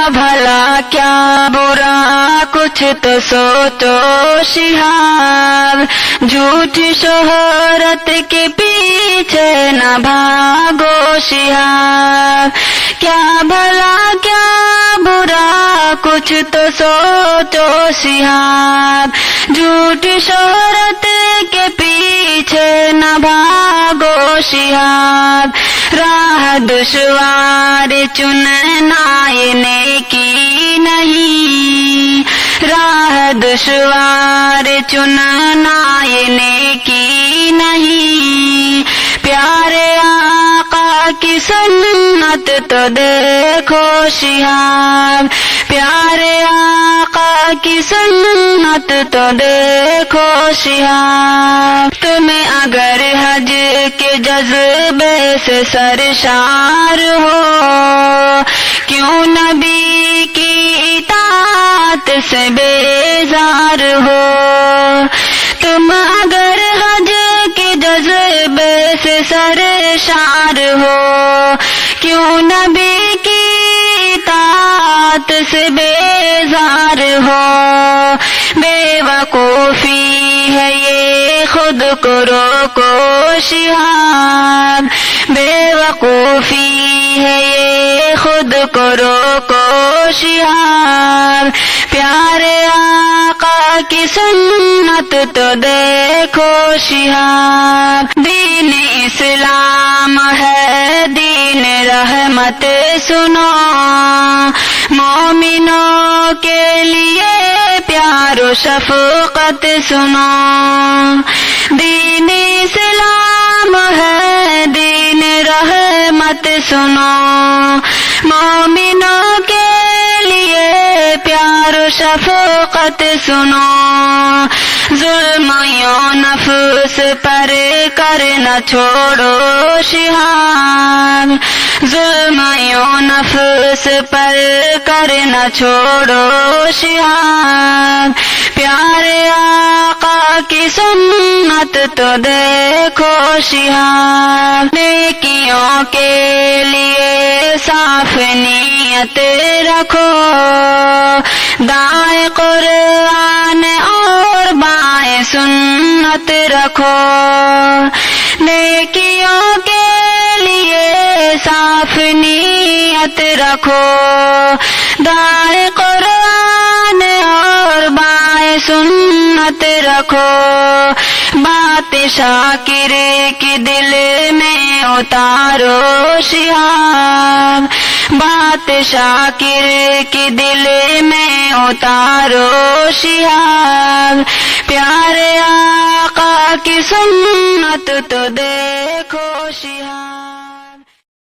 بھلا کیا برا کچھ تو سوچو شہاب، جھوٹی شہرت کے پیچھے نہ بھاگو شہاب، کیا بھلا کیا برا کچھ تو سوچو شہاب، جھوٹی شہرت کے پیچھے نہ بھاگو شہاب، راہ دشوار چننا یہ نیکی نہیں، راہ دشوار چننا یہ نیکی نہیں، پیارے آقا کی سنت تو دیکھو شہاب، پیارے آقا کی سنت تو دیکھو شہاب، تمہیں اگر حج کے جذبے سے سرشار ہو، کیوں نبی کی اطاعت سے بیزار ہو، تم اگر حج کے جذبے سے سرشار ہو، کیوں نبی کی اطاعت سے بیزار ہو، بے وقوفی ہے یہ خود کو روکو شہاب، بے وقوفی ہے یہ خود کو روکو شہاب، پیارے آقا کی سنت تو دیکھو شہاب، دین اسلام ہے دین رحمت سنو، مومنوں کے لیے پیار و شفقت سنو، دین اسلام ہے دین رحمت سنو، مومنوں کے لیے پیار و شفقت سنو، ظلم یوں نفس پر کرنا چھوڑو شہاب، ظلم یوں نفس پر کرنا چھوڑو شہاب، پیارے آقا کی سنت تو دیکھو شہاب، نیکیوں کے لیے صاف نیت رکھو، دائیں قرآن اور بائیں سنت رکھو، نیکیوں کے لیے صاف نیت رکھو، دائیں قرآن اور بائیں سنت رکھو، بات شاکر کی دل میں اتارو شہاب، بات شاکر کی دل میں اتارو شہاب، پیارے آقا کی سنت تو دیکھو شہاب۔